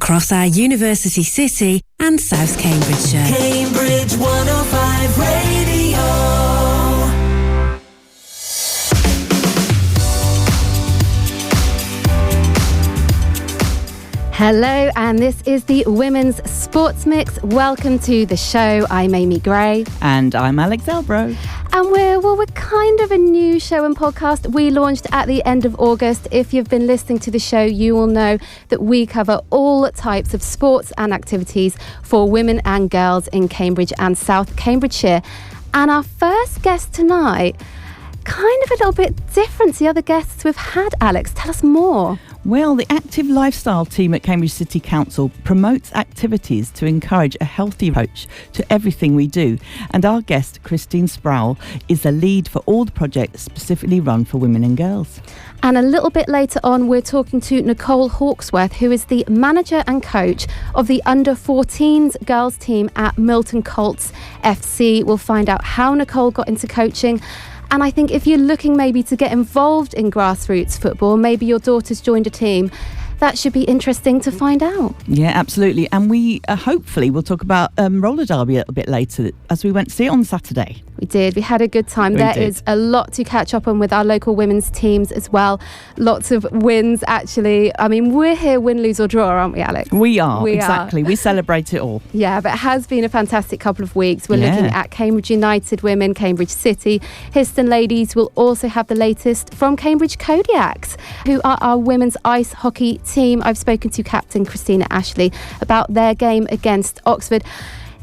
across our university city and South Cambridgeshire. Cambridge 105 Radio. Hello, and this is the Women's Sports Mix. Welcome to the show. I'm Amy Gray. And I'm Alex Elbro. And we're kind of a new show and podcast. We launched at the end of August. If you've been listening to the show, you will know that we cover all types of sports and activities for women and girls in Cambridge and South Cambridgeshire. And our first guest tonight, kind of a little bit different to the other guests we've had. Alex, tell us more. Well, the Active Lifestyle team at Cambridge City Council promotes activities to encourage a healthy approach to everything we do. And our guest, Christine Sprowell, is the lead for all the projects specifically run for women and girls. And a little bit later on, we're talking to Nicolle Halksworth, who is the manager and coach of the under-14s girls team at Milton Colts FC. We'll find out how Nicolle got into coaching. And I think if you're looking maybe to get involved in grassroots football, maybe your daughter's joined a team, that should be interesting to find out. Yeah, absolutely. And we hopefully will talk about roller derby a little bit later, as we went to see it on Saturday. We did. We had a good time. There is a lot to catch up on with our local women's teams as well. Lots of wins, actually. I mean, we're here win, lose or draw, aren't we, Alex? We are, exactly. We celebrate it all. Yeah, but it has been a fantastic couple of weeks. We're looking at Cambridge United women, Cambridge City. Histon ladies will also have the latest from Cambridge Kodiaks, who are our women's ice hockey team. I've spoken to Captain Christina Ashley about their game against Oxford.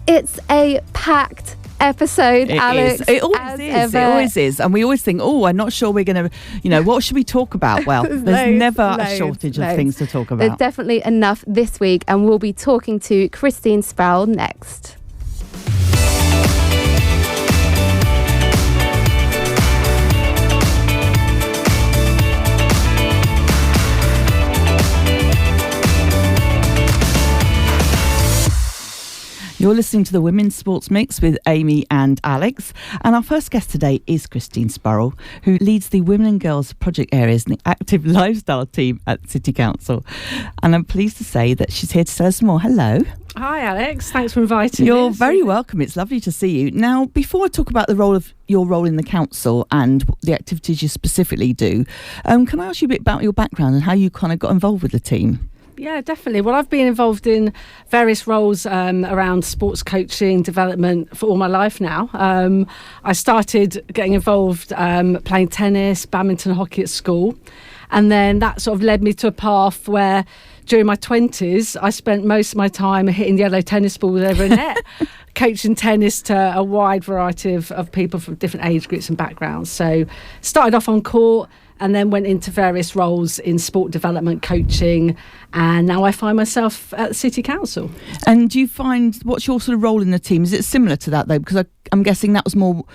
It's a packed episode, Alex. It always is. And we always think, I'm not sure we're going to, what should we talk about? Well, there's never a shortage of things to talk about. There's definitely enough this week, and we'll be talking to Christine Sprowell next. You're listening to the Women's Sports Mix with Amy and Alex. And our first guest today is Christine Sprowell, who leads the Women and Girls project areas in the Active Lifestyle team at City Council. And I'm pleased to say that she's here to tell us more. Hello. Hi, Alex. Thanks for inviting me. You're very welcome. It's lovely to see you. Now, before I talk about your role in the council and the activities you specifically do, can I ask you a bit about your background and how you kind of got involved with the team? Yeah, definitely. Well, I've been involved in various roles around sports coaching, development for all my life now. I started getting involved playing tennis, badminton, hockey at school. And then that sort of led me to a path where during my 20s, I spent most of my time hitting yellow tennis balls over a net, coaching tennis to a wide variety of people from different age groups and backgrounds. So started off on court, and then went into various roles in sport development, coaching, and now I find myself at the City Council. And do you find, what's your sort of role in the team? Is it similar to that, though? Because I'm guessing that was more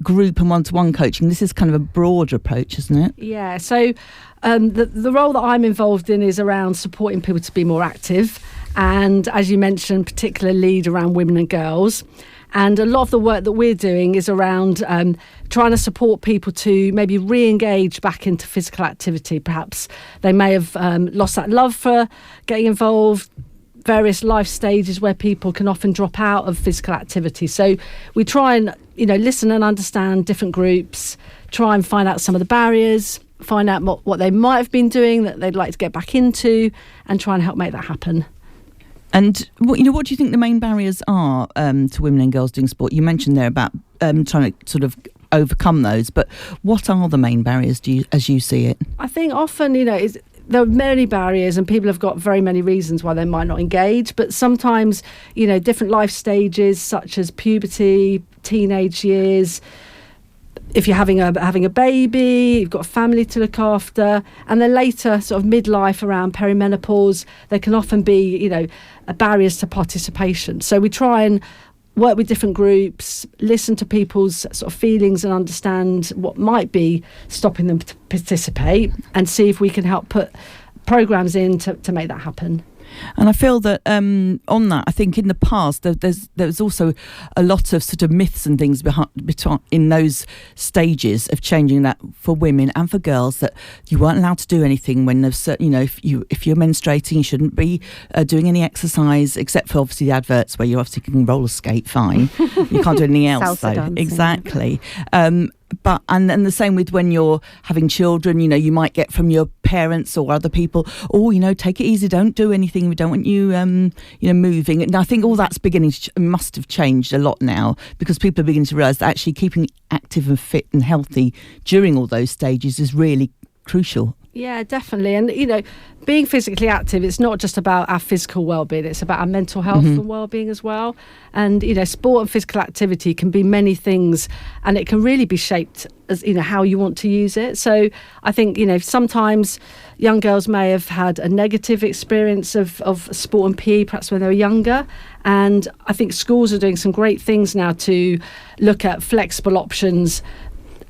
group and one-to-one coaching. This is kind of a broader approach, isn't it? Yeah, so the role that I'm involved in is around supporting people to be more active, and as you mentioned, particular lead around women and girls. And a lot of the work that we're doing is around trying to support people to maybe re-engage back into physical activity. Perhaps they may have lost that love for getting involved, various life stages where people can often drop out of physical activity. So we try and, listen and understand different groups, try and find out some of the barriers, find out what they might have been doing that they'd like to get back into, and try and help make that happen. And what do you think the main barriers are to women and girls doing sport? You mentioned there about trying to sort of overcome those, but what are the main barriers as you see it? I think often, there are many barriers and people have got very many reasons why they might not engage, but sometimes, different life stages such as puberty, teenage years, if you're having a baby, you've got a family to look after, and then later sort of midlife around perimenopause, there can often be, barriers to participation. So we try and work with different groups, listen to people's sort of feelings and understand what might be stopping them to participate, and see if we can help put programmes in to make that happen. And I feel that on that, I think in the past there's also a lot of sort of myths and things in those stages of changing that for women and for girls, that you weren't allowed to do anything when there's if you're menstruating, you shouldn't be doing any exercise, except for obviously the adverts where you obviously can roller skate fine. You can't do anything else though. Dancing. Exactly. But and the same with when you're having children, you might get from your parents or other people, take it easy, don't do anything, we don't want you moving. And I think all that's beginning must have changed a lot now, because people are beginning to realise that actually keeping active and fit and healthy during all those stages is really crucial. Yeah, definitely. And, being physically active, it's not just about our physical well-being, it's about our mental health and well-being as well. And, sport and physical activity can be many things, and it can really be shaped as, how you want to use it. So I think, sometimes young girls may have had a negative experience of sport and PE, perhaps when they were younger. And I think schools are doing some great things now to look at flexible options,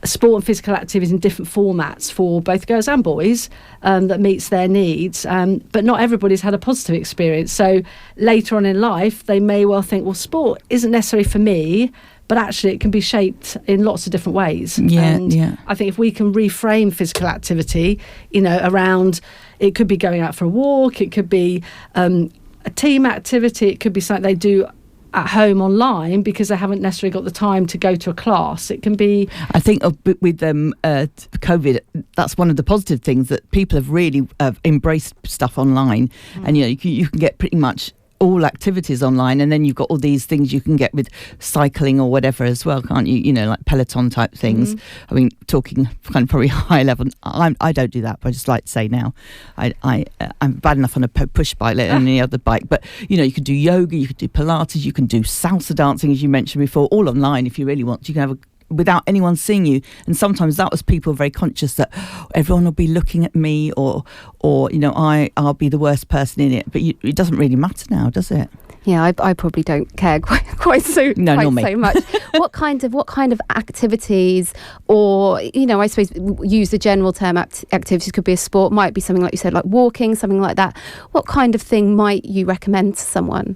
sport and physical activities in different formats for both girls and boys, that meets their needs. But not everybody's had a positive experience. So later on in life, they may well think, well, sport isn't necessarily for me, but actually it can be shaped in lots of different ways. Yeah. I think if we can reframe physical activity, around, it could be going out for a walk, it could be a team activity, it could be something they do at home online because they haven't necessarily got the time to go to a class. It can be... I think with COVID, that's one of the positive things, that people have really embraced stuff online. And you can get pretty much all activities online, and then you've got all these things you can get with cycling or whatever as well, can't you? Like Peloton type things. I mean, talking kind of probably high level, I don't do that, but I just like to say now I'm bad enough on a push bike, let alone any other bike. But you can do yoga, you can do Pilates, you can do salsa dancing, as you mentioned before, all online if you really want. You can have without anyone seeing you. And sometimes that was people very conscious that everyone will be looking at me, or I'll be the worst person in it. But it doesn't really matter now, does it? Yeah, I probably don't care quite so much. What kind of activities, or I suppose use the general term activities, could be a sport, might be something like you said, like walking, something like that. What kind of thing might you recommend to someone?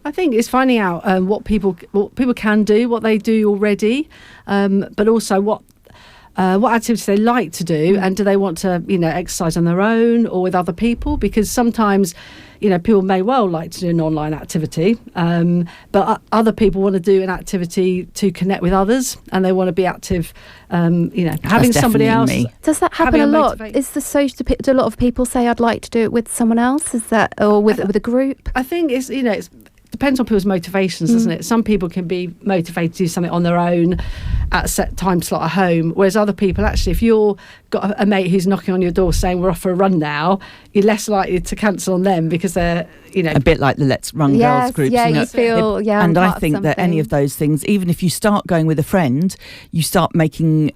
I think it's finding out what people can do, what they do already, but also what activities they like to do, and do they want to exercise on their own or with other people? Because sometimes people may well like to do an online activity, but other people want to do an activity to connect with others, and they want to be active. Having somebody else. Me. Does that happen a lot? Is the social? Do a lot of people say, "I'd like to do it with someone else"? Is that, or with a group? I think it's depends on people's motivations, doesn't it? Some people can be motivated to do something on their own at a set time slot at home, whereas other people, actually, if you've got a mate who's knocking on your door saying we're off for a run now, you're less likely to cancel on them because they're a bit like the Let's Run Girls groups. Yeah, you feel and I think that any of those things, even if you start going with a friend, you start making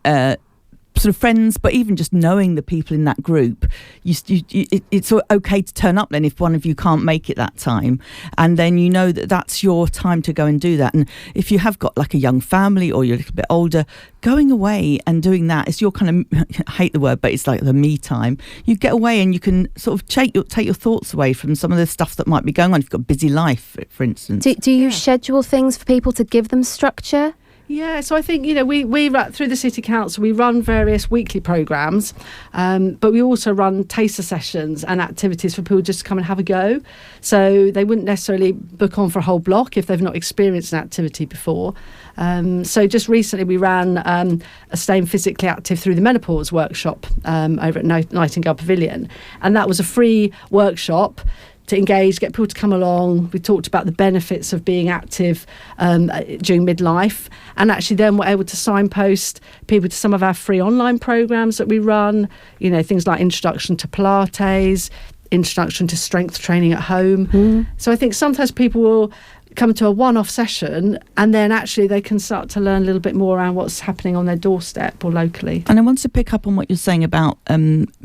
sort of friends, but even just knowing the people in that group, it's okay to turn up then if one of you can't make it that time, and then that's your time to go and do that. And if you have got like a young family or you're a little bit older, going away and doing that, it's your kind of, I hate the word, but it's like the me time. You get away and you can sort of take your thoughts away from some of the stuff that might be going on if you've got a busy life, for instance. Do you schedule things for people to give them structure? Yeah, so I think, we through the City Council, we run various weekly programmes, but we also run taster sessions and activities for people just to come and have a go. So they wouldn't necessarily book on for a whole block if they've not experienced an activity before. So just recently we ran a Staying Physically Active Through the Menopause workshop over at Nightingale Pavilion. And that was a free workshop to engage, get people to come along. We talked about the benefits of being active during midlife, and actually then we're able to signpost people to some of our free online programs that we run, things like Introduction to Pilates, Introduction to Strength Training at Home. So I think sometimes people will come to a one-off session and then actually they can start to learn a little bit more around what's happening on their doorstep or locally. And I want to pick up on what you're saying about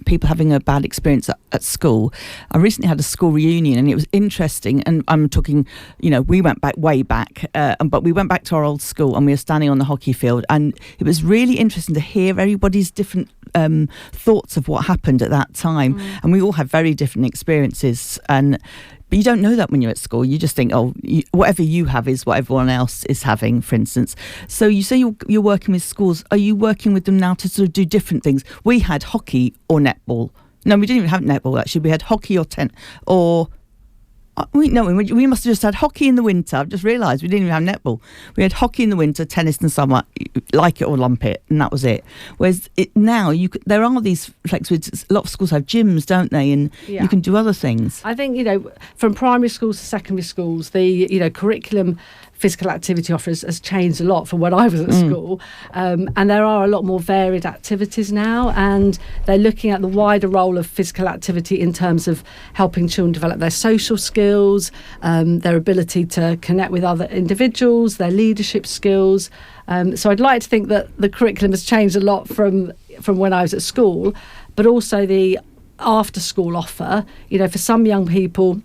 people having a bad experience at school. I recently had a school reunion and it was interesting, and I'm talking, we went way back, but we went back to our old school and we were standing on the hockey field, and it was really interesting to hear everybody's different thoughts of what happened at that time. And we all had very different experiences, and But you don't know that when you're at school. You just think, whatever you have is what everyone else is having, for instance. So you say you're working with schools. Are you working with them now to sort of do different things? We had hockey or netball. No, we didn't even have netball, actually. We had hockey or... we must have just had hockey in the winter. I've just realised we didn't even have netball. We had hockey in the winter, tennis in the summer, like it or lump it, and that was it. Whereas now there are these flexibilities. A lot of schools have gyms, don't they? And you can do other things. I think, from primary schools to secondary schools, the curriculum physical activity offer has changed a lot from when I was at school, and there are a lot more varied activities now, and they're looking at the wider role of physical activity in terms of helping children develop their social skills, their ability to connect with other individuals, their leadership skills. So I'd like to think that the curriculum has changed a lot from when I was at school, but also the after school offer, for some young people,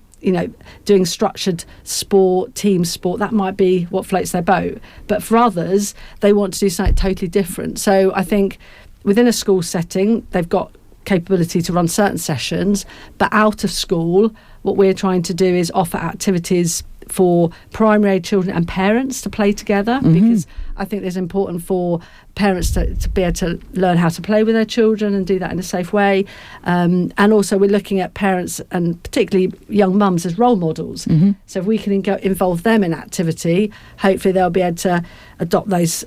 doing structured sport, team sport, that might be what floats their boat. But for others, they want to do something totally different. So I think within a school setting, they've got capability to run certain sessions, but out of school, what we're trying to do is offer activities for primary age children and parents to play together, because I think it's important for parents to be able to learn how to play with their children and do that in a safe way. And also we're looking at parents and particularly young mums as role models. So if we can involve them in activity, hopefully they'll be able to adopt those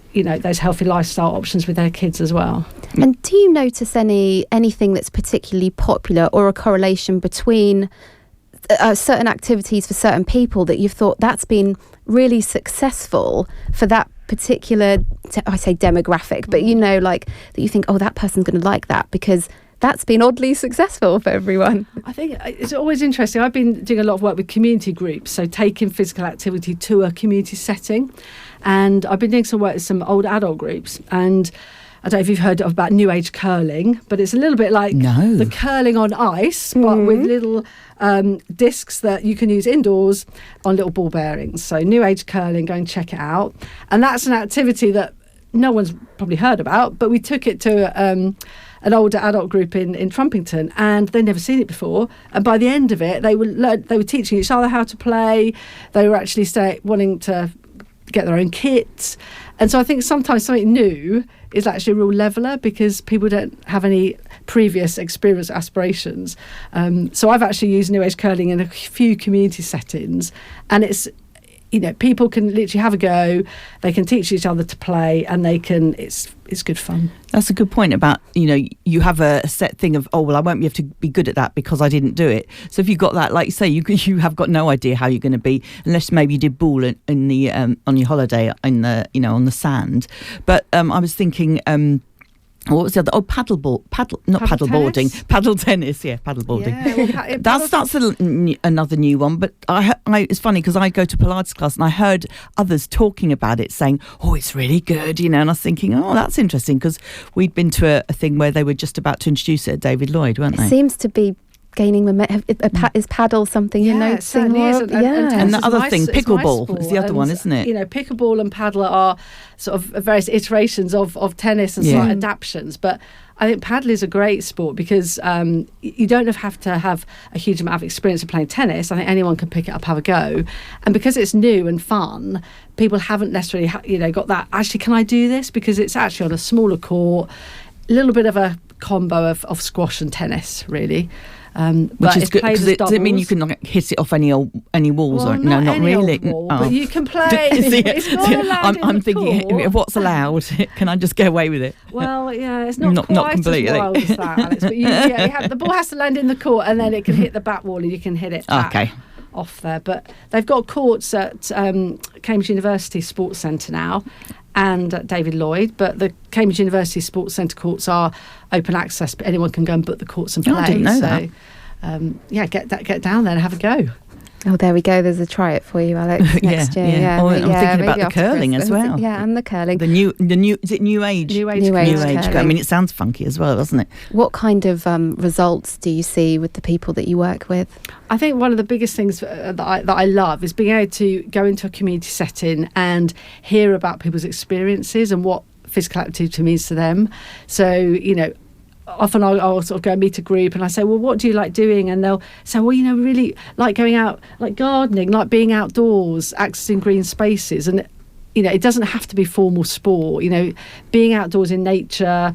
healthy lifestyle options with their kids as well. And do you notice anything that's particularly popular or a correlation between certain activities for certain people that you've thought that's been really successful for that particular, I say demographic, but that you think, that person's going to like that because that's been oddly successful for everyone? I think it's always interesting. I've been doing a lot of work with community groups, so taking physical activity to a community setting, and I've been doing some work with some older adult groups, and I don't know if you've heard about new age curling, but it's a little bit like the curling on ice, but with little discs that you can use indoors on little ball bearings. So new age curling, go and check it out. And that's an activity that no one's probably heard about, but we took it to an older adult group in Trumpington, and they'd never seen it before. And by the end of it, they were teaching each other how to play. They were actually wanting to get their own kits. And so I think sometimes something new is actually a real leveller because people don't have any previous experience or aspirations. So I've actually used new age curling in a few community settings, and it's, people can literally have a go, they can teach each other to play, and it's good fun. That's a good point about, you have a set thing of, I won't be able to be good at that because I didn't do it. So if you've got that, like you say, you have got no idea how you're going to be, unless maybe you did ball in the on your holiday in the on the sand. But I was thinking, what was the other? Paddle tennis? Paddle tennis, yeah, paddle boarding. Yeah, that's another new one. But it's funny because I go to Pilates class and I heard others talking about it, saying, it's really good, and I was thinking, that's interesting, because we'd been to a thing where they were just about to introduce it at David Lloyd, weren't they? It seems to be gaining momentum. Is paddle something you're noticing more of? And the other thing, pickleball is the other one, isn't it? Pickleball and paddle are sort of various iterations of tennis and slight adaptations. But I think paddle is a great sport because you don't have to have a huge amount of experience of playing tennis. I think anyone can pick it up, have a go. And because it's new and fun, people haven't necessarily got that, actually, can I do this? Because it's actually on a smaller court, a little bit of a combo of squash and tennis, really. Which is good, because does it mean you can hit it off any walls? Well, no, not really. Wall, but you can play. It's not allowed I'm thinking, court. What's allowed? Can I just get away with it? Well, yeah, it's not quite completely as wild as that, Alex. But the ball has to land in the court, and then it can hit the back wall, and you can hit it off there. But they've got courts at Cambridge University Sports Centre now, and at David Lloyd, but the Cambridge University Sports Centre courts are open access, but anyone can go and book the courts and play. I didn't know that. Get down there and have a go. Oh, there we go. There's a try it for you, Alex, next year. Yeah. I'm thinking about the curling as well. Yeah, and the curling. The new is it new age? New age curling. I mean, it sounds funky as well, doesn't it? What kind of results do you see with the people that you work with? I think one of the biggest things that I love is being able to go into a community setting and hear about people's experiences and what physical activity means to them. So, often I'll sort of go and meet a group and I say, well, what do you like doing? And they'll say, well, we really like going out, like gardening, like being outdoors, accessing green spaces. And, it doesn't have to be formal sport, being outdoors in nature,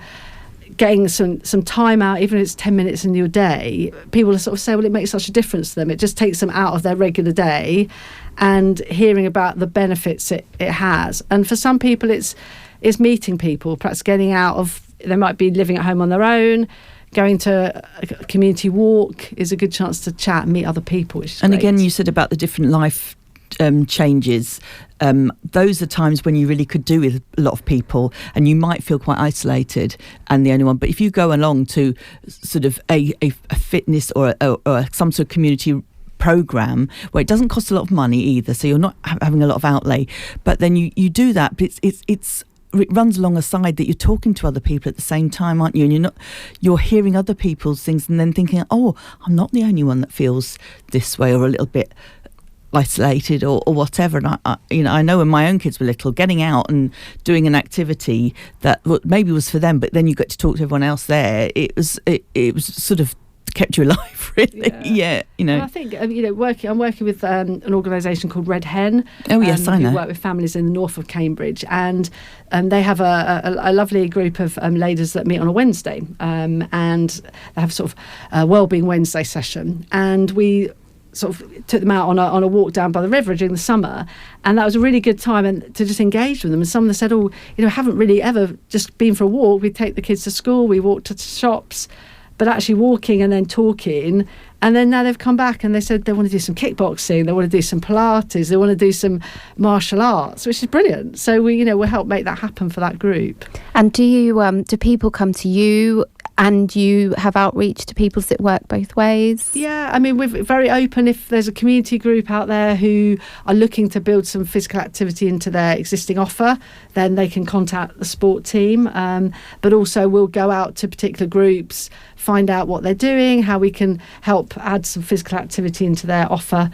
getting some time out, even if it's 10 minutes in your day. People will sort of say, well, it makes such a difference to them. It just takes them out of their regular day and hearing about the benefits it has. And for some people, it's meeting people, perhaps getting out of, they might be living at home on their own. Going to a community walk is a good chance to chat and meet other people, which is And great. again, you said about the different life changes. Those are times when you really could do with a lot of people and you might feel quite isolated and the only one. But if you go along to sort of a fitness or some sort of community program where it doesn't cost a lot of money either, so you're not having a lot of outlay, but then you do that, but it runs along a side that you're talking to other people at the same time, aren't you? And you're hearing other people's things and then thinking, oh, I'm not the only one that feels this way or a little bit isolated or whatever. And I know when my own kids were little, getting out and doing an activity that maybe was for them, but then you get to talk to everyone else there. It was sort of kept you alive, really. Yeah. And I think I'm working with an organisation called Red Hen. Oh yes, I know. We work with families in the north of Cambridge, and they have a lovely group of ladies that meet on a Wednesday, and they have sort of a Wellbeing Wednesday session, and we sort of took them out on a walk down by the river during the summer, and that was a really good time and to just engage with them. And some of them said, haven't really ever just been for a walk. We take the kids to school, we walk to shops, but actually walking and then talking. And then now they've come back and they said they want to do some kickboxing, they want to do some Pilates, they want to do some martial arts, which is brilliant. So we'll help make that happen for that group. And do people come to you and you have outreach to people that work both ways? Yeah, I mean, we're very open. If there's a community group out there who are looking to build some physical activity into their existing offer, then they can contact the sport team. But also we'll go out to particular groups, find out what they're doing, how we can help add some physical activity into their offer.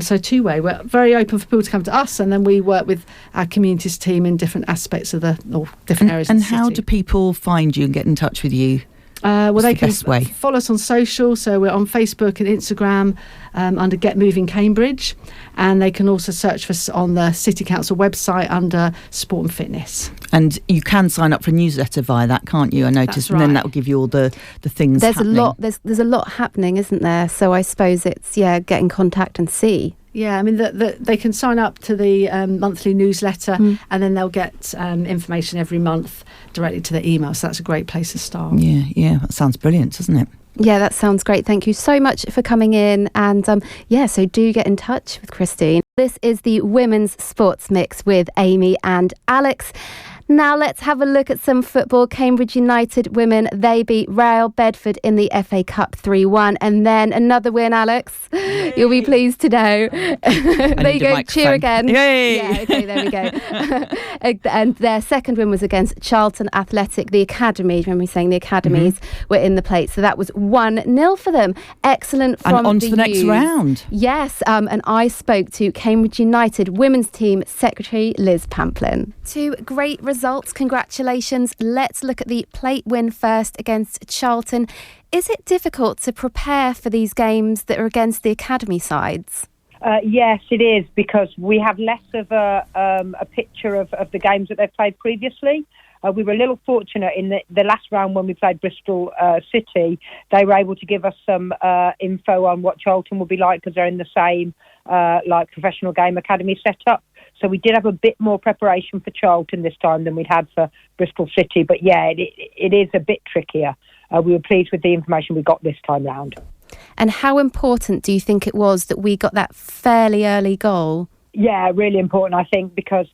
So two-way, we're very open for people to come to us, and then we work with our communities team in different aspects of different areas of the city. And how do people find you and get in touch with you? They can follow us on social, so we're on Facebook and Instagram under Get Moving Cambridge, and they can also search for us on the City Council website under Sport and Fitness. And you can sign up for a newsletter via that, can't you? I noticed. That's And then right. that will give you all the things There's happening. There's a lot happening, isn't there? So I suppose it's get in contact and see. Yeah, I mean, they can sign up to the monthly newsletter, and then they'll get information every month directly to their email. So that's a great place to start. Yeah, that sounds brilliant, doesn't it? Yeah, that sounds great. Thank you so much for coming in. And so do get in touch with Christine. This is the Women's Sports Mix with Amy and Alex. Now let's have a look at some football. Cambridge United women, they beat Real Bedford in the FA Cup 3-1. And then another win, Alex. Yay. You'll be pleased to know. There you go, cheer again. Yay! Yeah, okay, there we go. And their second win was against Charlton Athletic, the academy. Remember me saying the academies were in the plate. So that was 1-0 for them. Excellent from And on to the next youth. round. Yes, and I spoke to Cambridge United women's team secretary Liz Pamplin. Two great results, congratulations. Let's look at the plate win first against Charlton. Is it difficult to prepare for these games that are against the academy sides? Yes, it is, because we have less of a picture of the games that they've played previously. We were a little fortunate in the last round when we played Bristol City. They were able to give us some info on what Charlton will be like, because they're in the same professional game academy setup. So we did have a bit more preparation for Charlton this time than we'd had for Bristol City. But yeah, it is a bit trickier. We were pleased with the information we got this time round. And how important do you think it was that we got that fairly early goal? Yeah, really important, I think, because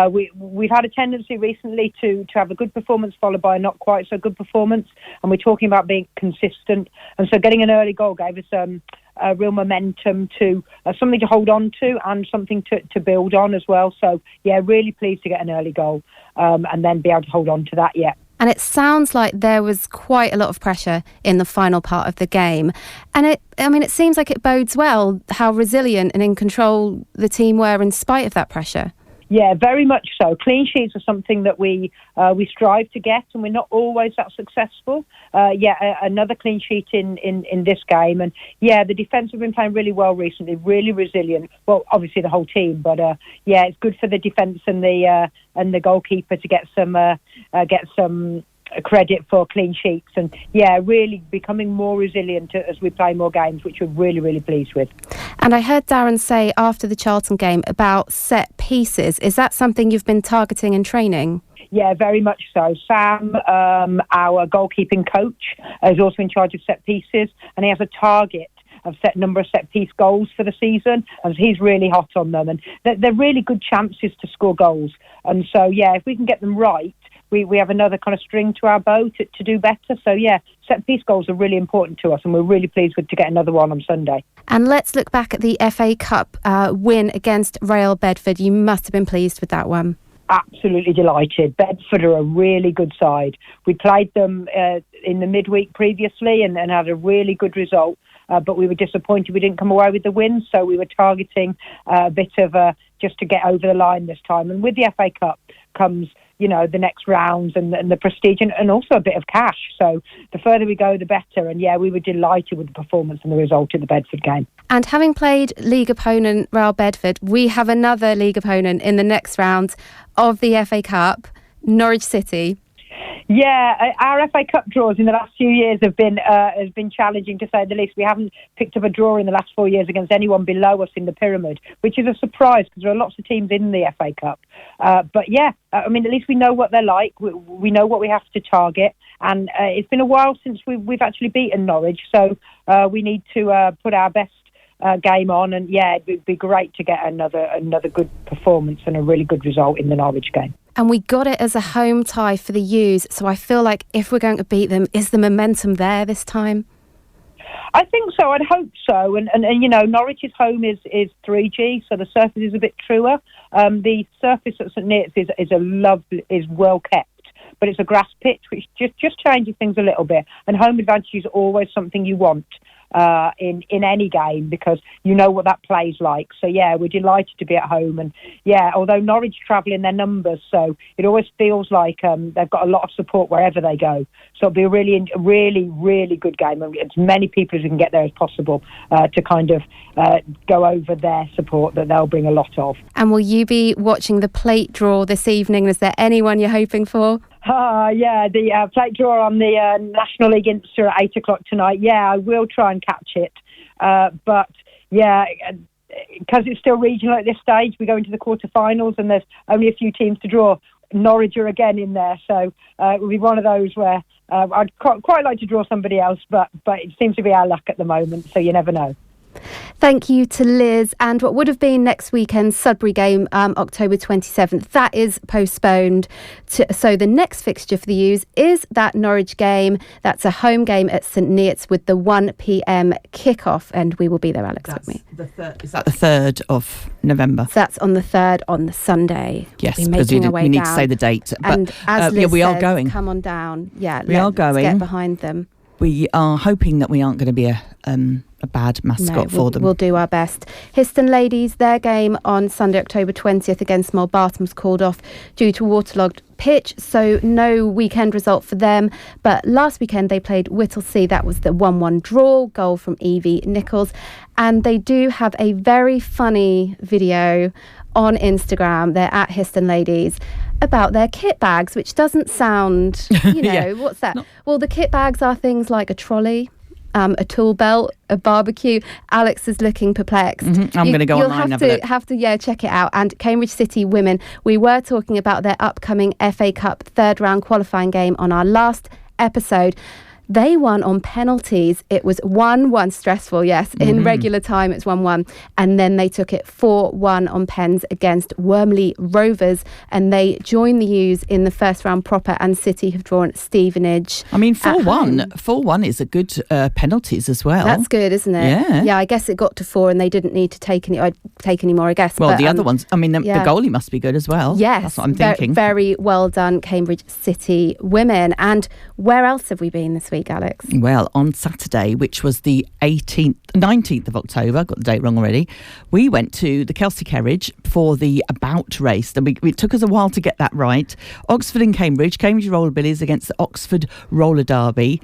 we've had a tendency recently to have a good performance followed by a not quite so good performance, and we're talking about being consistent. And so getting an early goal gave us a real momentum to something to hold on to and something to build on as well. So, yeah, really pleased to get an early goal and then be able to hold on to that, yeah. And it sounds like there was quite a lot of pressure in the final part of the game. And it seems like it bodes well how resilient and in control the team were in spite of that pressure. Yeah, very much so. Clean sheets are something that we strive to get, and we're not always that successful. Another clean sheet in this game, and the defence have been playing really well recently, really resilient. Well, obviously the whole team, but it's good for the defence and the goalkeeper to get some credit for clean sheets, and really becoming more resilient as we play more games, which we're really, really pleased with. And I heard Darren say after the Charlton game about set pieces. Is that something you've been targeting in training? Yeah, very much so. Sam, our goalkeeping coach, is also in charge of set pieces, and he has a target of number of set piece goals for the season, and he's really hot on them, and they're really good chances to score goals. And so, if we can get them right, we have another kind of string to our bow to do better. So, set piece goals are really important to us, and we're really pleased to get another one on Sunday. And let's look back at the FA Cup win against Real Bedford. You must have been pleased with that one. Absolutely delighted. Bedford are a really good side. We played them in the midweek previously and had a really good result, but we were disappointed we didn't come away with the win, so we were targeting a bit of just to get over the line this time. And with the FA Cup comes the next rounds and the prestige and also a bit of cash. So the further we go, the better. And we were delighted with the performance and the result in the Bedford game. And having played league opponent Real Bedford, we have another league opponent in the next round of the FA Cup, Norwich City. Yeah, our FA Cup draws in the last few years have been challenging, to say the least. We haven't picked up a draw in the last 4 years against anyone below us in the pyramid, which is a surprise because there are lots of teams in the FA Cup. But at least we know what they're like. We know what we have to target, and it's been a while since we've actually beaten Norwich, so we need to put our best game on, and it'd be great to get another good performance and a really good result in the Norwich game. And we got it as a home tie for the U's, so I feel like if we're going to beat them, is the momentum there this time? I think so. I'd hope so. And Norwich's home is 3G, so the surface is a bit truer. The surface at St Neots is well kept, but it's a grass pitch, which just changes things a little bit. And home advantage is always something you want in any game, because you know what that plays like. So we're delighted to be at home, and although Norwich travel in their numbers, so it always feels like they've got a lot of support wherever they go. So it'll be a really, really good game, and as many people as we can get there as possible to kind of go over their support that they'll bring a lot of. And will you be watching the plate draw this evening? Is there anyone you're hoping for? The plate draw on the National League Insta at 8 o'clock tonight. I will try and catch it. But because it's still regional at this stage, we go into the quarterfinals and there's only a few teams to draw. Norwich are again in there, so it will be one of those where I'd quite like to draw somebody else, but it seems to be our luck at the moment, so you never know. Thank you to Liz. And what would have been next weekend's Sudbury game, October 27th, that is postponed. So the next fixture for the U's is that Norwich game. That's a home game at St Neots with the 1 p.m. kickoff, and we will be there, Alex, with me. Is that the 3rd of November? So that's on the 3rd, on the Sunday. Yes, because we need to say the date. But, and as Liz we says, are going. Come on down. Yeah, we are going. Let's get behind them. We are hoping that we aren't going to be a bad mascot for them. We'll do our best. Histon Ladies, their game on Sunday, October 20th against Mulbarton's called off due to waterlogged pitch, so no weekend result for them. But last weekend they played Whittlesea. That was the 1-1 draw, goal from Evie Nichols. And they do have a very funny video on Instagram. They're at Histon Ladies, about their kit bags, which doesn't sound, what's that? Well, the kit bags are things like a trolley, a tool belt, a barbecue. Alex is looking perplexed. Mm-hmm. I'm going to go online and have a look. You'll have to check it out. And Cambridge City women, we were talking about their upcoming FA Cup third round qualifying game on our last episode. They won on penalties. It was 1-1, stressful, yes. Mm-hmm. In regular time, it's 1-1. And then they took it 4-1 on pens against Wormley Rovers. And they joined the U's in the first round proper, and City have drawn Stevenage. I mean, 4-1 is a good penalties as well. That's good, isn't it? Yeah. Yeah, I guess it got to 4 and they didn't need to take any more, I guess. Well, but, the other ones, I mean, the goalie must be good as well. Yes. That's what I'm thinking. Very well done, Cambridge City women. And where else have we been this week? week, Alex? Well, on Saturday, which was the 19th of October, got the date wrong already, we went to the Kelsey Kerridge for the About race. And it took us a while to get that right. Oxford and Cambridge Rollerbillies against the Oxford Roller Derby.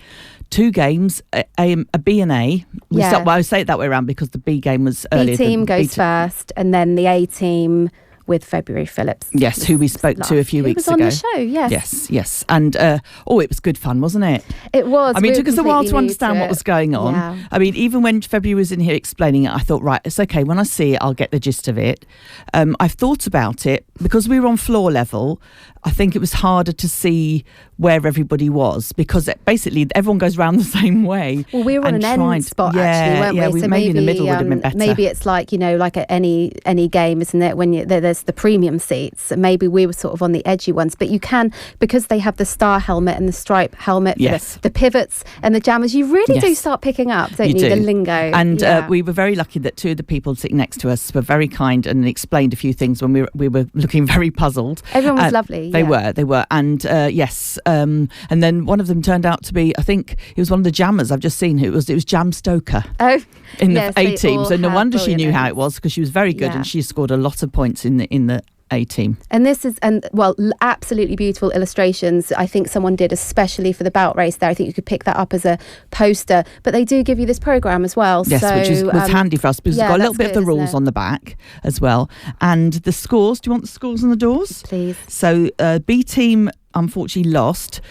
2 games, a B and A. I say it that way around because the B game was earlier. B team goes first, and then the A team with February Phillips. Yes, who we spoke to a few weeks ago. He was on the show, yes. Yes. And, it was good fun, wasn't it? It was. I mean, it took us a while to understand what was going on. Yeah. I mean, even when February was in here explaining it, I thought, right, it's okay. When I see it, I'll get the gist of it. I've thought about it. Because we were on floor level, I think it was harder to see where everybody was because basically everyone goes round the same way. Well, we were on an end spot actually, weren't we? Yeah, so maybe in the middle would have been better. Maybe it's like, like at any game, isn't it? When there's the premium seats, maybe we were sort of on the edgy ones. But you can, because they have the star helmet and the stripe helmet, the pivots and the jammers, you really do start picking up, don't you? The lingo. And we were very lucky that 2 of the people sitting next to us were very kind and explained a few things when we were looking very puzzled. Everyone was lovely. They were. And and then one of them turned out to be, I think he was one of the jammers I've just seen. It was Jam Stoker. Oh, in the A team. So no wonder she knew how it was because she was very good and she scored a lot of points in the A team. And this is, absolutely beautiful illustrations. I think someone did especially for the bout race there. I think you could pick that up as a poster. But they do give you this programme as well. Yes, which was handy for us because we've got a little bit of the rules on the back as well. And the scores, do you want the scores on the doors? Please. So B team unfortunately lost.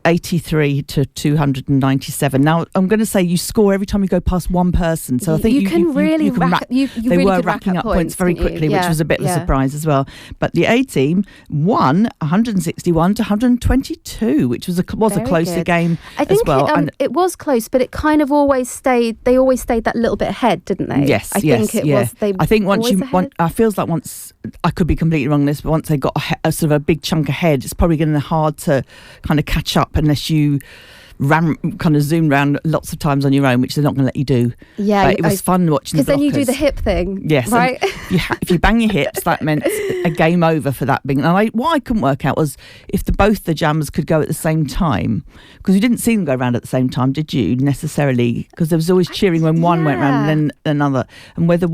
83 to 297. Now, I'm going to say you score every time you go past one person. So I think you can really they were racking up points very quickly, which was a bit of a surprise as well. But the A team won 161 to 122, which was a closer game as well. It was close, but it kind of always stayed. They always stayed that little bit ahead, didn't they? Yes, I think it was. I think I feels like once, I could be completely wrong on this, but once they got a sort of a big chunk ahead, it's probably going to be hard to kind of catch up unless you zoom around lots of times on your own, which they're not going to let you do. Yeah, but it was fun watching the blockers. Because then you do the hip thing. Yes, right. If you bang your hips, that meant a game over for that being. And what I couldn't work out was if both the jammers could go at the same time, because you didn't see them go around at the same time, did you? Necessarily, because there was always cheering when one went round and then another, and whether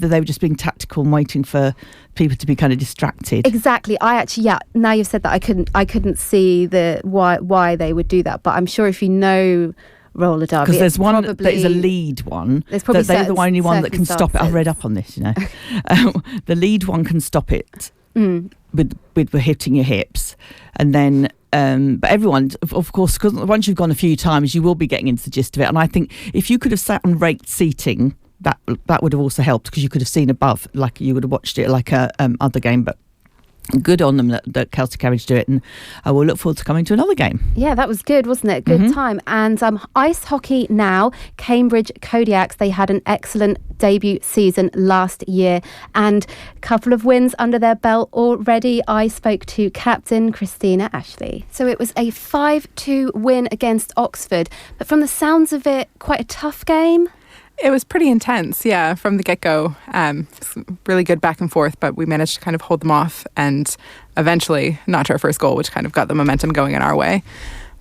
they were just being tactical and waiting for people to be kind of distracted. Exactly. Now you've said that, I couldn't see why they would do that, but I'm sure if you know roller derby, because there's one that is a lead one. They're the only one that can stop it. I've read up on this, the lead one can stop it with hitting your hips, and then but everyone, of course, because once you've gone a few times, you will be getting into the gist of it. And I think if you could have sat on raked seating, that would have also helped because you could have seen above, like you would have watched it like a other game. But good on them that Kelsey Kerridge do it, and I will look forward to coming to another game. Yeah, that was good, wasn't it? Good time. And ice hockey now, Cambridge Kodiaks, they had an excellent debut season last year and a couple of wins under their belt already. I spoke to captain Christina Ashley. So it was a 5-2 win against Oxford, but from the sounds of it, quite a tough game. It was pretty intense, from the get-go. Really good back and forth, but we managed to kind of hold them off and eventually notch our first goal, which kind of got the momentum going in our way,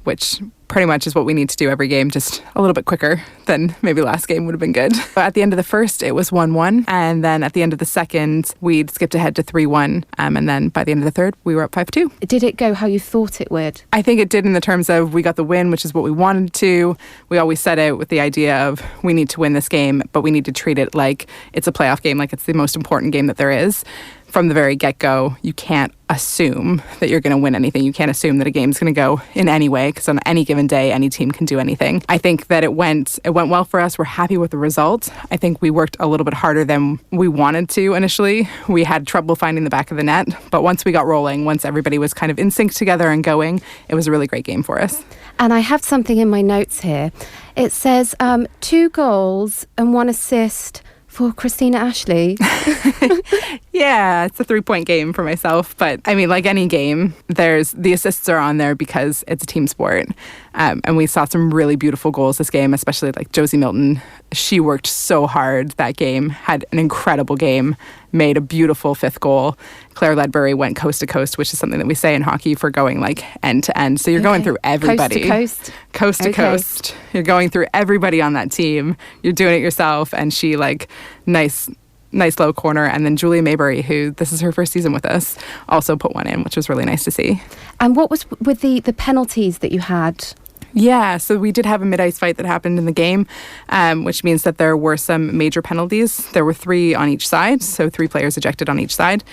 which pretty much is what we need to do every game, just a little bit quicker than maybe last game would have been good. But at the end of the first, it was 1-1. And then at the end of the second, we'd skipped ahead to 3-1. And then by the end of the third, we were up 5-2. Did it go how you thought it would? I think it did in the terms of we got the win, which is what we wanted to. We always set out with the idea of we need to win this game, but we need to treat it like it's a playoff game, like it's the most important game that there is. From the very get-go, you can't assume that you're going to win anything. You can't assume that a game's going to go in any way, because on any given day, any team can do anything. I think that it went well for us. We're happy with the result. I think we worked a little bit harder than we wanted to initially. We had trouble finding the back of the net, but once we got rolling, once everybody was kind of in sync together and going, it was a really great game for us. And I have something in my notes here. It says 2 goals and 1 assist for Christina Ashley. Yeah, it's a 3-point game for myself. But I mean, like any game, the assists are on there because it's a team sport. And we saw some really beautiful goals this game, especially like Josie Milton. She worked so hard that game, had an incredible game, made a beautiful 5th goal. Claire Ledbury went coast to coast, which is something that we say in hockey for going like end to end. So you're going through everybody. Coast to coast. You're going through everybody on that team. You're doing it yourself. And she like nice low corner. And then Julia Maybury, who this is her first season with us, also put one in, which was really nice to see. And what was with the penalties that you had? Yeah, so we did have a mid-ice fight that happened in the game, which means that there were some major penalties. There were 3 on each side, so 3 players ejected on each side.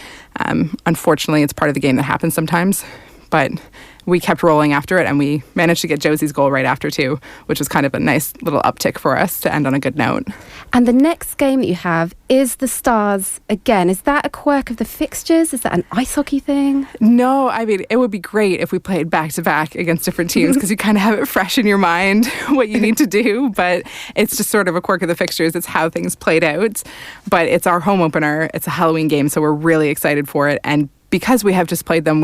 Unfortunately, it's part of the game that happens sometimes, but we kept rolling after it, and we managed to get Josie's goal right after too, which was kind of a nice little uptick for us to end on a good note. And the next game that you have is the Stars again. Is that a quirk of the fixtures? Is that an ice hockey thing? No, I mean, it would be great if we played back-to-back against different teams because you kind of have it fresh in your mind what you need to do, but it's just sort of a quirk of the fixtures. It's how things played out, but it's our home opener. It's a Halloween game, so we're really excited for it. And because we have just played them,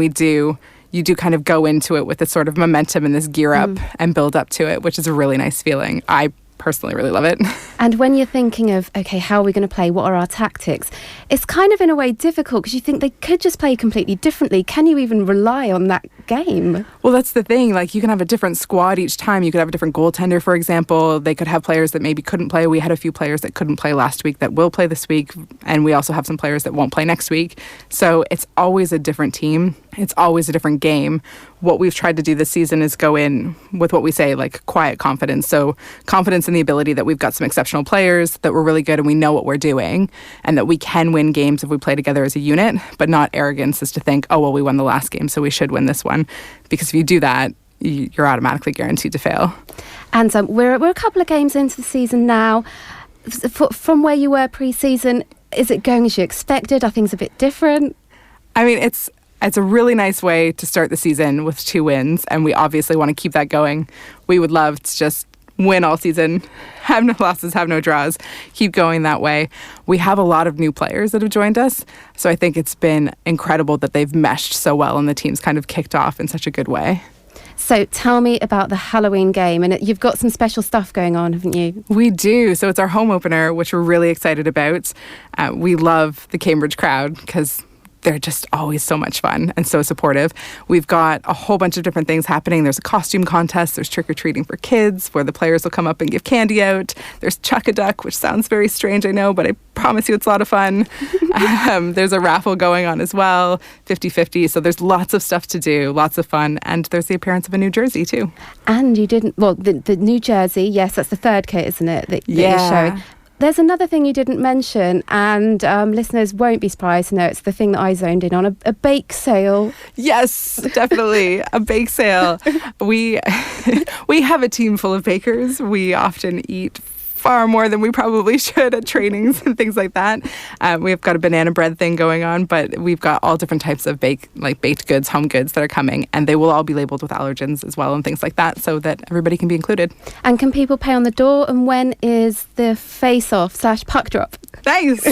you do kind of go into it with this sort of momentum and this gear up and build up to it, which is a really nice feeling. I personally really love it. And when you're thinking of, okay, how are we going to play? What are our tactics? It's kind of in a way difficult because you think they could just play completely differently. Can you even rely on that game? Well, that's the thing. Like, you can have a different squad each time. You could have a different goaltender, for example. They could have players that maybe couldn't play. We had a few players that couldn't play last week that will play this week. And we also have some players that won't play next week. So it's always a different team. It's always a different game. What we've tried to do this season is go in with what we say, like, quiet confidence. So confidence in the ability that we've got some exceptional players, that we're really good and we know what we're doing, and that we can win games if we play together as a unit, but not arrogance as to think, oh, well, we won the last game, so we should win this one. Because if you do that, you're automatically guaranteed to fail. And we're a couple of games into the season now. From where you were pre-season, is it going as you expected? Are things a bit different? I mean, it's a really nice way to start the season with 2 wins, and we obviously want to keep that going. We would love to just win all season, have no losses, have no draws, keep going that way. We have a lot of new players that have joined us, so I think it's been incredible that they've meshed so well and the team's kind of kicked off in such a good way. So tell me about the Halloween game, and you've got some special stuff going on, haven't you? We do. So it's our home opener, which we're really excited about. We love the Cambridge crowd because they're just always so much fun and so supportive. We've got a whole bunch of different things happening. There's a costume contest. There's trick-or-treating for kids where the players will come up and give candy out. There's Chuck-a-Duck, which sounds very strange, I know, but I promise you it's a lot of fun. There's a raffle going on as well, 50-50. So there's lots of stuff to do, lots of fun. And there's the appearance of a new jersey too. And you didn't, well, the new jersey, yes, that's the 3rd kit, isn't it, that you're showing. There's another thing you didn't mention, and listeners won't be surprised to know it's the thing that I zoned in on, a bake sale. Yes, definitely, a bake sale. We have a team full of bakers. We often eat far more than we probably should at trainings and things like that. We've got a banana bread thing going on, but we've got all different types of baked goods, home goods that are coming, and they will all be labeled with allergens as well and things like that so that everybody can be included. And can people pay on the door? And when is the face-off / puck drop? Nice!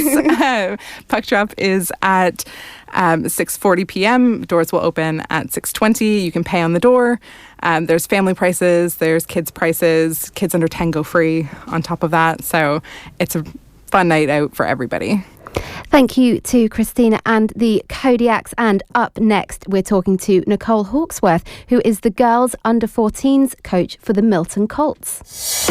Puck drop is at 6:40 p.m. Doors will open at 6:20. You can pay on the door. There's family prices, there's kids prices. Kids under 10 go free on top of that. So it's a fun night out for everybody. Thank you to Christina and the Kodiaks. And up next, we're talking to Nicolle Halksworth, who is the girls under 14s coach for the Milton Colts.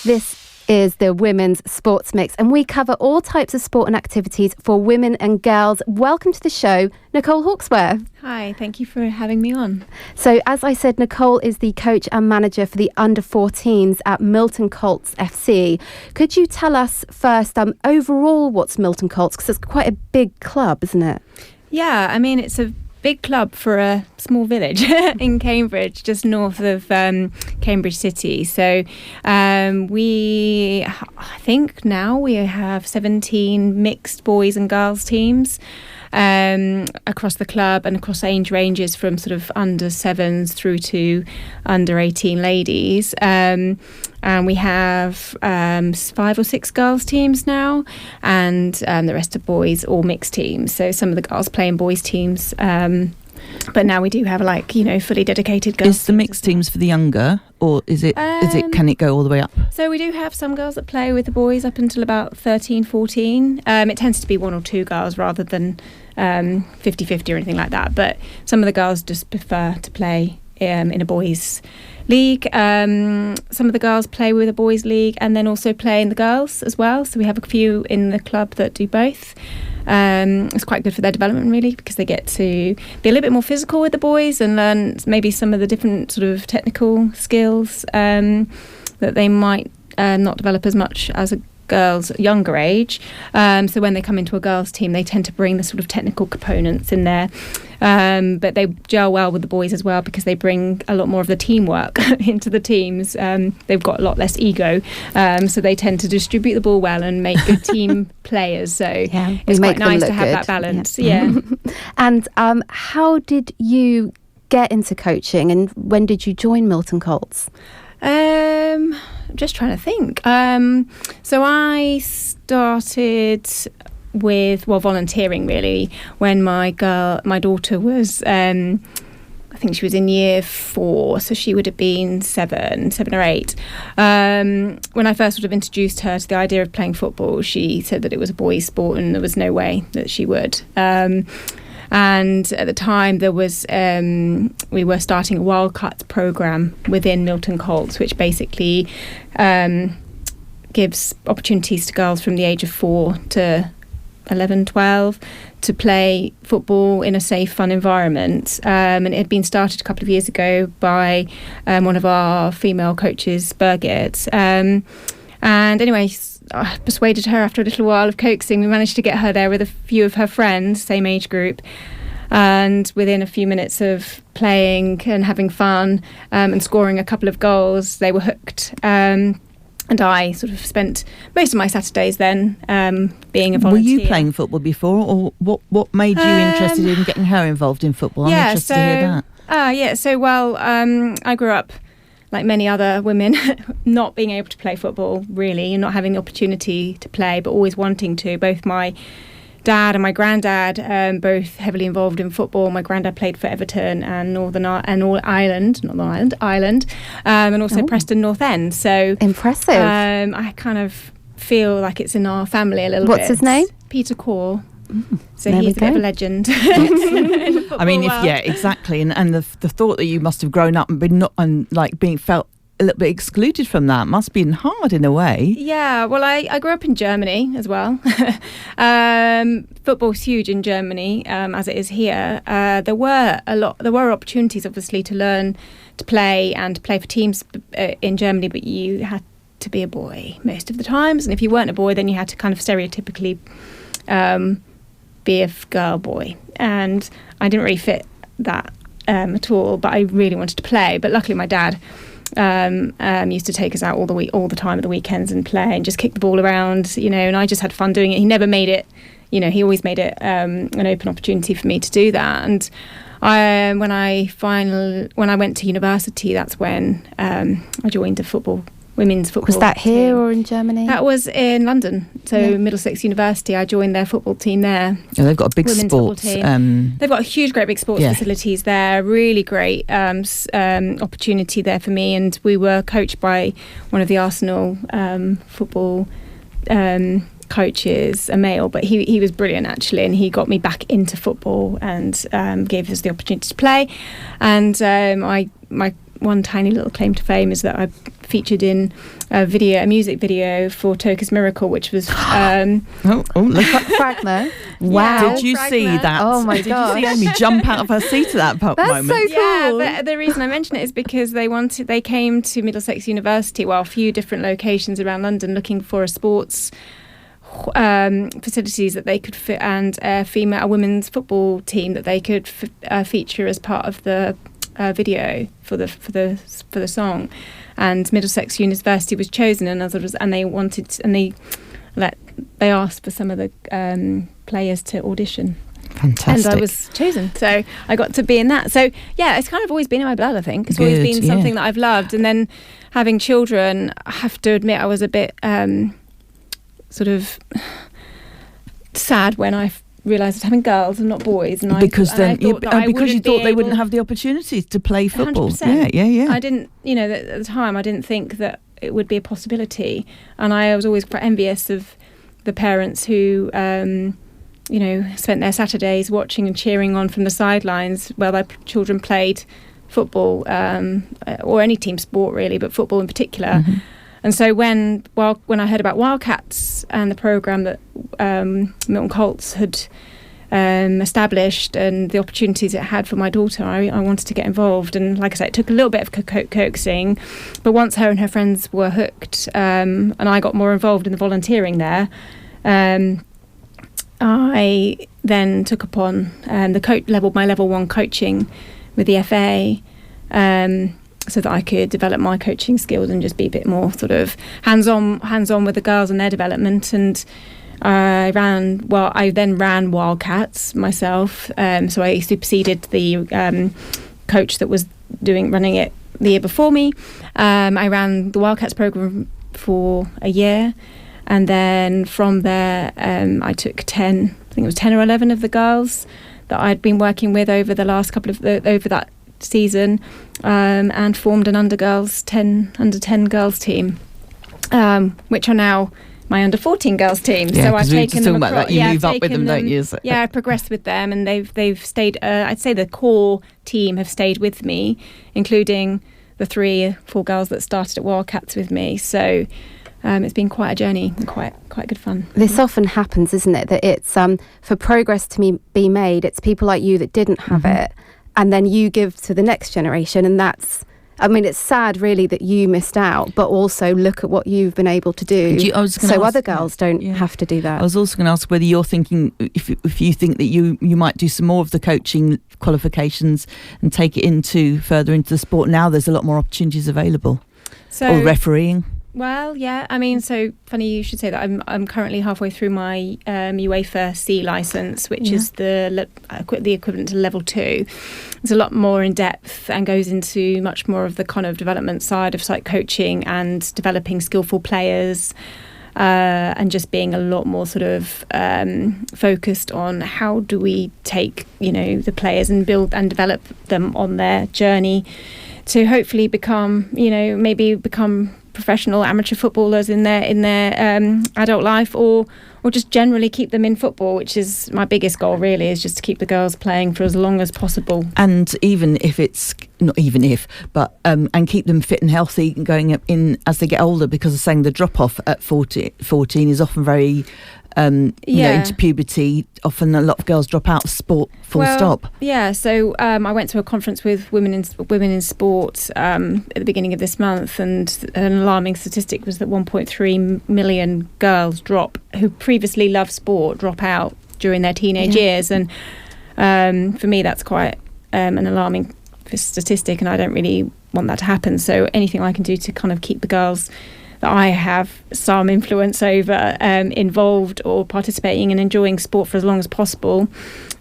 This is the Women's Sports Mix, and we cover all types of sport and activities for women and girls. Welcome to the show, Nicolle Halksworth. Hi, thank you for having me on. So, as I said, Nicolle is the coach and manager for the under-14s at Milton Colts FC. Could you tell us first, overall, what's Milton Colts? Because it's quite a big club, isn't it? Yeah, I mean, it's a big club for a small village in Cambridge, just north of Cambridge City. So I think now we have 17 mixed boys and girls teams. across the club and across age ranges from sort of under 7s through to under 18 ladies. And we have 5 or 6 girls teams now, and the rest are boys or mixed teams. So some of the girls play in boys teams. But now we do have fully dedicated girls. Is the mixed teams for the younger, or is it can it go all the way up? So we do have some girls that play with the boys up until about 13, 14. It tends to be 1 or 2 girls rather than 50-50 or anything like that. But some of the girls just prefer to play in a boys' league. Some of the girls play with a boys' league and then also play in the girls as well. So we have a few in the club that do both. It's quite good for their development, really, because they get to be a little bit more physical with the boys and learn maybe some of the different sort of technical skills that they might not develop as much as a girls younger age. So when they come into a girls team, they tend to bring the sort of technical components in there, but they gel well with the boys as well because they bring a lot more of the teamwork into the teams. They've got a lot less ego, so they tend to distribute the ball well and make good team players. So it's quite nice to have that balance. And how did you get into coaching, and when did you join Milton Colts? I'm just trying to think. So I started with volunteering really when my daughter was I think she was in year 4, so she would have been 7 or 8. When I first sort of introduced her to the idea of playing football, she said that it was a boys' sport and there was no way that she would. And at the time, there was we were starting a Wildcats program within Milton Colts, which basically gives opportunities to girls from the age of 4 to 11, 12 to play football in a safe, fun environment. And it had been started a couple of years ago by one of our female coaches, Birgit. And anyway, I persuaded her after a little while of coaxing. We managed to get her there with a few of her friends, same age group. And within a few minutes of playing and having fun and scoring a couple of goals, they were hooked. And I sort of spent most of my Saturdays then being a volunteer. Were you playing football before, or what made you interested in getting her involved in football? I'm interested to hear that. I grew up like many other women, not being able to play football really, and not having the opportunity to play, but always wanting to. Both my dad and my granddad, both heavily involved in football. My granddad played for Everton and Ireland, and also Preston North End. So impressive. I kind of feel like it's in our family a little bit. What's his name? Peter Core. So he's a bit of a legend. I mean, exactly. And the thought that you must have grown up and been being felt a little bit excluded from that must be hard in a way. Yeah, well, I grew up in Germany as well. Football's huge in Germany, as it is here. There were opportunities, obviously, to learn to play and to play for teams in Germany, but you had to be a boy most of the times. And if you weren't a boy, then you had to kind of stereotypically be a girl boy, and I didn't really fit that at all, but I really wanted to play. But luckily my dad used to take us out all the time at the weekends and play and just kick the ball around, and I just had fun doing it. He never made it, he always made it an open opportunity for me to do that. And when I went to university, that's when I joined a women's football. Was that here team. Or in Germany? That was in London. So Middlesex University, I joined their football team there. Yeah, they've got a big sports team. They've got great big sports facilities there. Really great opportunity there for me. And we were coached by one of the Arsenal football coaches, a male, but he was brilliant actually, and he got me back into football and gave us the opportunity to play. And my one tiny little claim to fame is that I featured in a music video for Toka's Miracle, which was look at Fragma. Wow! Did you see that? Oh my god! Did you see Amy jump out of her seat at that moment? That's so cool. Yeah, the reason I mention it is because they came to Middlesex University, a few different locations around London, looking for a sports facilities that they could fit, and a women's football team that they could feature as part of the video for the song. And Middlesex University was chosen, and they asked for some of the players to audition. Fantastic. And I was chosen, so I got to be in that. So yeah, it's kind of always been in my blood, I think. It's always been something that I've loved. And then having children, I have to admit I was a bit sort of sad when I realised I was having girls and not boys. And because you thought they wouldn't able- have the opportunities to play football. 100%. Yeah. I didn't, at the time, I didn't think that it would be a possibility. And I was always quite envious of the parents who, spent their Saturdays watching and cheering on from the sidelines while their children played football, or any team sport really, but football in particular. Mm-hmm. And so when I heard about Wildcats and the programme that Milton Colts had established and the opportunities it had for my daughter, I wanted to get involved. And like I said, it took a little bit of coaxing, but once her and her friends were hooked, and I got more involved in the volunteering there, I then took upon my level 1 coaching with the FA, so that I could develop my coaching skills and just be a bit more sort of hands-on with the girls and their development. And I then ran Wildcats myself, so I superseded the coach that was running it the year before me. I ran the Wildcats program for a year, and then from there I took 10 or 11 of the girls that I'd been working with over the last over that season, and formed an under 10 girls team, which are now my under 14 girls team. Yeah, so I've taken them about across. that. You move up with them, don't you? Yeah, I progressed with them, and they've stayed. I'd say the core team have stayed with me, including the 3-4 girls that started at Wildcats with me. So it's been quite a journey and quite good fun. This often happens, isn't it? That it's for progress to be made, it's people like you that didn't have it, and then you give to the next generation. And it's sad really that you missed out, but also look at what you've been able to do, other girls don't have to do that. I was also going to ask whether you're thinking, if you think that you might do some more of the coaching qualifications and take it further into the sport. Now there's a lot more opportunities available. Or refereeing. Well, yeah. So funny you should say that. I'm currently halfway through my UEFA C license, which is the equivalent to level 2. It's a lot more in depth and goes into much more of the kind of development side of site coaching and developing skillful players, and just being a lot more sort of focused on how do we take the players and build and develop them on their journey to hopefully become professional amateur footballers in their adult life, or just generally keep them in football, which is my biggest goal really, is just to keep the girls playing for as long as possible. And and keep them fit and healthy going up in as they get older, because I'm saying the drop off at 14 is often very into puberty. Often a lot of girls drop out of sport stop. Yeah, so I went to a conference with women in sport at the beginning of this month, and an alarming statistic was that 1.3 million girls who previously loved sport drop out during their teenage years. And for me that's quite an alarming statistic, and I don't really want that to happen. So anything I can do to kind of keep the girls that I have some influence over involved or participating and enjoying sport for as long as possible,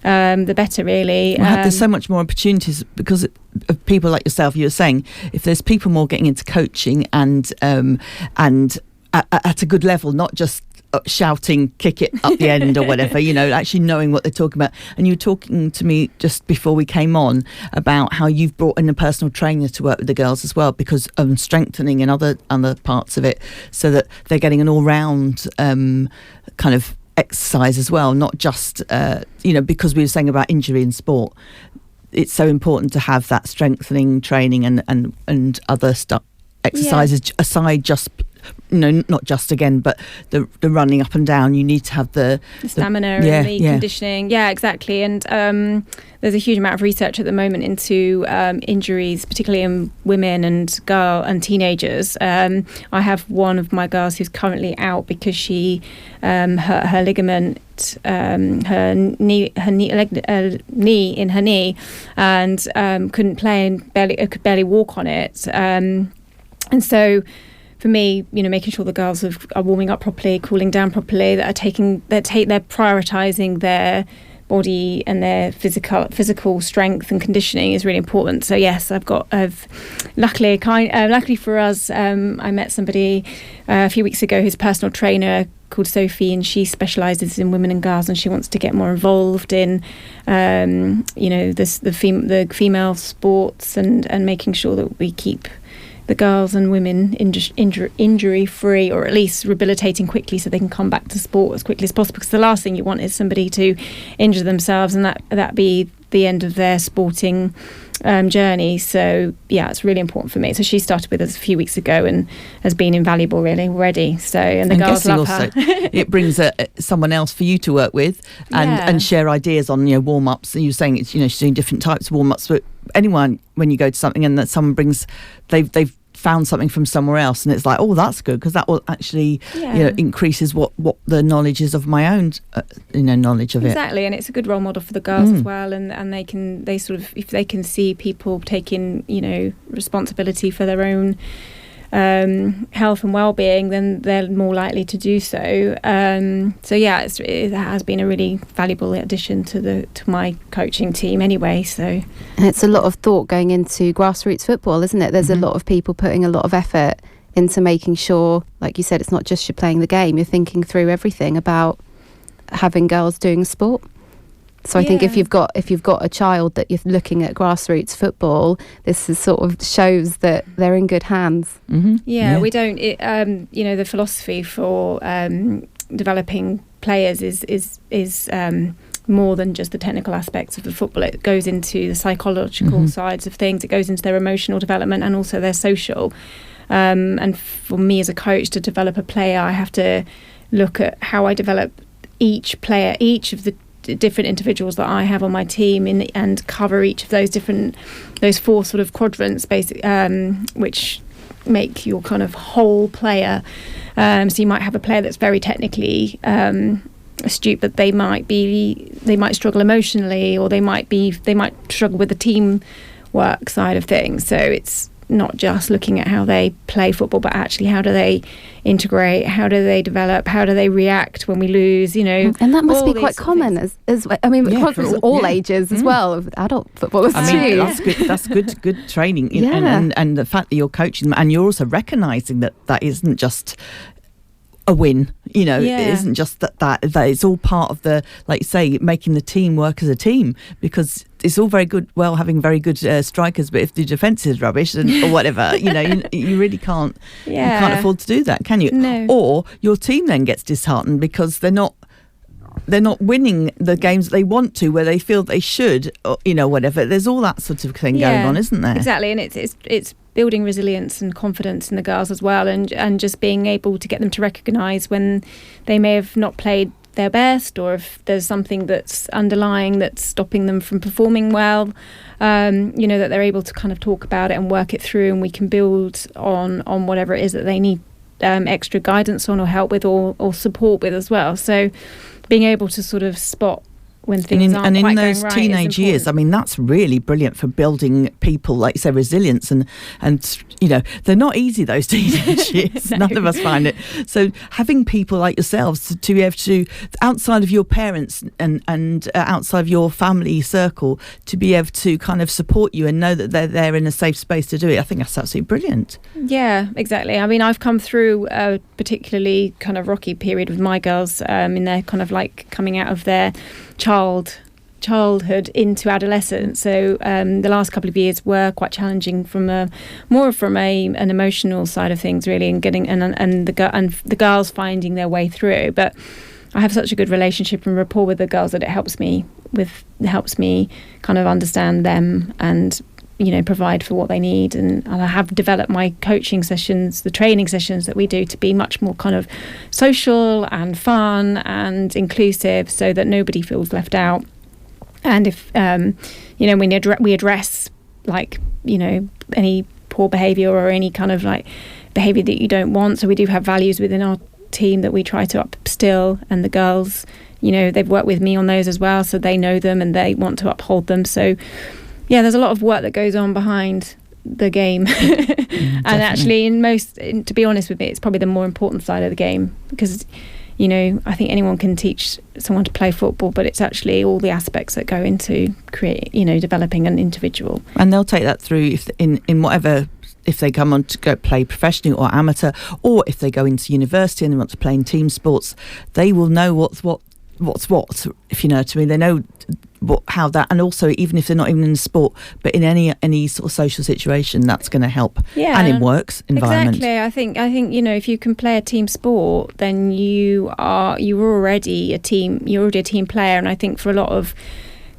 the better really. There's so much more opportunities because of people like yourself. You were saying if there's people more getting into coaching and at a good level, not just shouting kick it up the end or whatever, actually knowing what they're talking about. And you were talking to me just before we came on about how you've brought in a personal trainer to work with the girls as well, because of strengthening and other parts of it, so that they're getting an all-round kind of exercise as well, not just because we were saying about injury in sport. It's so important to have that strengthening training and other stuff, exercises aside just not just again, but the running up and down. You need to have the stamina and the conditioning. Yeah, exactly. And there's a huge amount of research at the moment into injuries, particularly in women and teenagers. I have one of my girls who's currently out because she hurt her ligament, her knee in her knee, and couldn't play and could barely walk on it. And so, for me, making sure the girls are warming up properly, cooling down properly, that they're prioritising their body and their physical strength and conditioning is really important. So yes, luckily for us, I met somebody a few weeks ago who's a personal trainer called Sophie, and she specialises in women and girls, and she wants to get more involved in the female sports and making sure that we keep the girls and women injury free, or at least rehabilitating quickly so they can come back to sport as quickly as possible, because the last thing you want is somebody to injure themselves and that be the end of their sporting journey. So yeah, it's really important for me. So she started with us a few weeks ago and has been invaluable really already. So and the girls love her. It brings someone else for you to work with and share ideas on warm-ups. And you're saying it's she's doing different types of warm-ups, but anyone, when you go to something and that someone brings they've found something from somewhere else, and it's like, oh, that's good, because that will actually increases what the knowledge is of my own knowledge of it. Exactly, and it's a good role model for the girls as well, and they sort of, if they can see people taking responsibility for their own health and well-being, then they're more likely to do so. So yeah, it has been a really valuable addition to my coaching team anyway. So, and it's a lot of thought going into grassroots football, isn't it? There's a lot of people putting a lot of effort into making sure, like you said, it's not just you're playing the game, you're thinking through everything about having girls doing sport. So I think if you've got a child that you're looking at grassroots football, this is sort of shows that they're in good hands. Mm-hmm. Yeah, we don't. The philosophy for developing players is more than just the technical aspects of the football. It goes into the psychological sides of things. It goes into their emotional development and also their social. And for me as a coach, to develop a player, I have to look at how I develop each player, each of the different individuals that I have on my team, and cover each of those four sort of quadrants, which make your kind of whole player. So you might have a player that's very technically astute, but they might struggle emotionally, or they might struggle with the teamwork side of things. So it's not just looking at how they play football, but actually how do they integrate, how do they develop, how do they react when we lose, And that must be quite common as I mean, across all ages as well, of adult footballers too. That's good training. And the fact that you're coaching them, and you're also recognising that isn't just a win, it isn't just that it's all part of the, like you say, making the team work as a team, because it's all very good, having very good strikers, but if the defence is rubbish or whatever, you really can't, you can't afford to do that, can you? No. Or your team then gets disheartened because they're not winning the games that they want to, where they feel they should, or, whatever. There's all that sort of thing going on, isn't there? Exactly, and it's building resilience and confidence in the girls as well, and just being able to get them to recognise when they may have not played their best, or if there's something that's underlying that's stopping them from performing well, that they're able to kind of talk about it and work it through, and we can build on whatever it is that they need extra guidance on, or help with, or support with as well. So being able to sort of spot when things aren't quite going right. And in those teenage years, I mean, that's really brilliant for building people, like you say, resilience, and they're not easy, those teenage years. No. None of us find it. So having people like yourselves to be able to, outside of your parents and outside of your family circle, to be able to kind of support you and know that they're there in a safe space to do it, I think that's absolutely brilliant. Yeah, exactly. I mean, I've come through a particularly kind of rocky period with my girls in their kind of like coming out of their childhood into adolescence. So the last couple of years were quite challenging from an emotional side of things, really, and getting and the girls finding their way through. But I have such a good relationship and rapport with the girls that it helps me kind of understand them and provide for what they need. And I have developed my coaching sessions, the training sessions that we do, to be much more kind of social and fun and inclusive, so that nobody feels left out. And if we address any poor behaviour or any kind of like behaviour that you don't want. So we do have values within our team that we try to upstill, and the girls, they've worked with me on those as well, so they know them and they want to uphold them. So yeah, there's a lot of work that goes on behind the game. And actually to be honest with me, it's probably the more important side of the game, because I think anyone can teach someone to play football, but it's actually all the aspects that go into developing an individual. And they'll take that through in whatever, if they come on to go play professionally or amateur, or if they go into university and they want to play in team sports, they will know what's what, if you know what I mean. They know how that, and also even if they're not even in sport, but in any sort of social situation, that's going to help. And in works environment. Exactly. I think if you can play a team sport, then you're already a team player. And I think for a lot of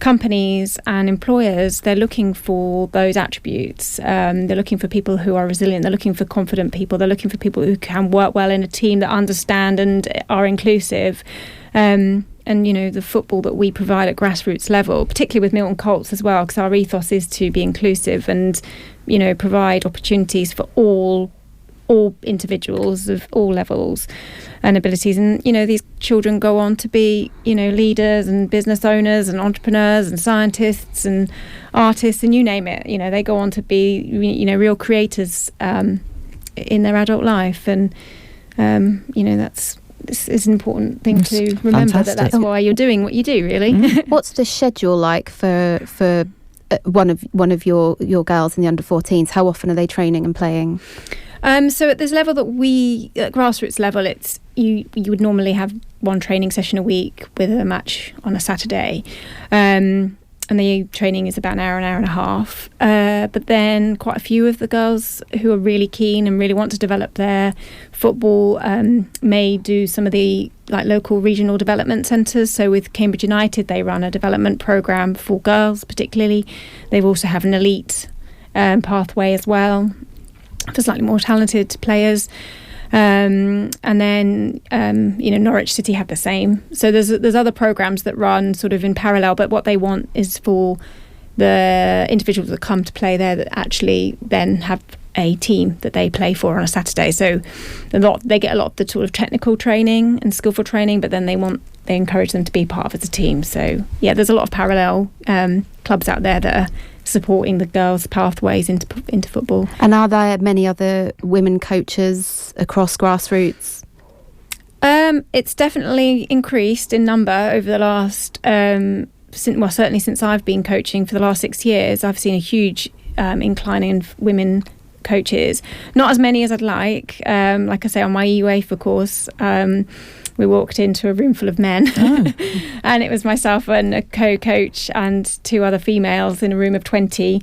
companies and employers, they're looking for those attributes. They're looking for people who are resilient. They're looking for confident people. They're looking for people who can work well in a team, that understand and are inclusive. And the football that we provide at grassroots level, particularly with Milton Colts as well, because our ethos is to be inclusive and provide opportunities for all individuals of all levels and abilities. And these children go on to be leaders and business owners and entrepreneurs and scientists and artists, and you name it. They go on to be real creators in their adult life. And this is an important thing to remember. That's why you're doing what you do, really. What's the schedule like for one of your girls in the under-14s? How often are they training and playing? So at this level that at grassroots level, it's you would normally have one training session a week with a match on a Saturday. And the training is about an hour and a half. But then quite a few of the girls who are really keen and really want to develop their football may do some of the local regional development centres. So with Cambridge United, they run a development programme for girls particularly. They also have an elite pathway as well for slightly more talented players. And then Norwich City have the same. So there's other programs that run sort of in parallel, but what they want is for the individuals that come to play there that actually then have a team that they play for on a Saturday. So they get a lot of the sort of technical training and skillful training, but then they encourage them to be part of it as a team. So yeah, there's a lot of parallel clubs out there that are supporting the girls' pathways into football. And are there many other women coaches across grassroots? It's definitely increased in number over the last, certainly since I've been coaching for the last 6 years. I've seen a huge incline in women coaches. Not as many as I'd like. Like I say, on my UEFA course, we walked into a room full of men and it was myself and a co-coach and 2 other females in a room of 20.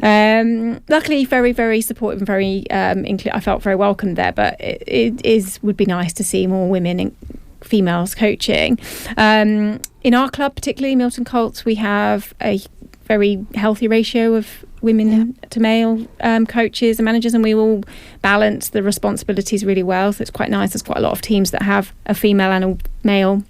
Luckily, very, very supportive and very I felt very welcomed there, but it would be nice to see more women females coaching. In our club, particularly Milton Colts, we have a very healthy ratio of women to male coaches and managers, and we all balance the responsibilities really well. So it's quite nice. There's quite a lot of teams that have a female and a male.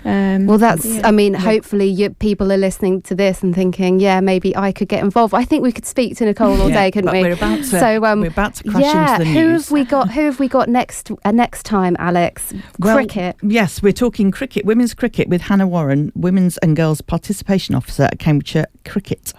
Hopefully people are listening to this and thinking, maybe I could get involved. I think we could speak to Nicolle all day, couldn't we? We're about to crash into the news. Who have we got next time, Alex? Cricket. Yes, we're talking cricket, women's cricket, with Hannah Warren, Women's and Girls Participation Officer at Cambridgeshire Cricket.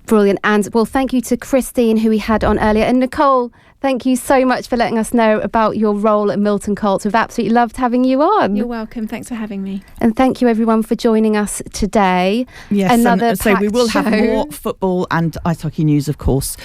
Brilliant. And thank you to Christine, who we had on earlier, and Nicolle. Thank you so much for letting us know about your role at Milton Colts. We've absolutely loved having you on. You're welcome. Thanks for having me. And thank you everyone for joining us today. Yes, so we will have more football and ice hockey news, of course,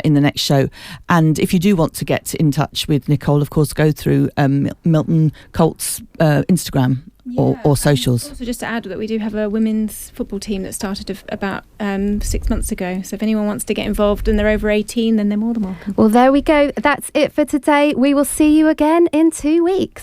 in the next show. And if you do want to get in touch with Nicolle, of course, go through Milton Colts Instagram or socials. Also, just to add that we do have a women's football team that started about 6 months ago. So if anyone wants to get involved and they're over 18, then they're more than welcome. Well, there we go. That's it for today. We will see you again in 2 weeks.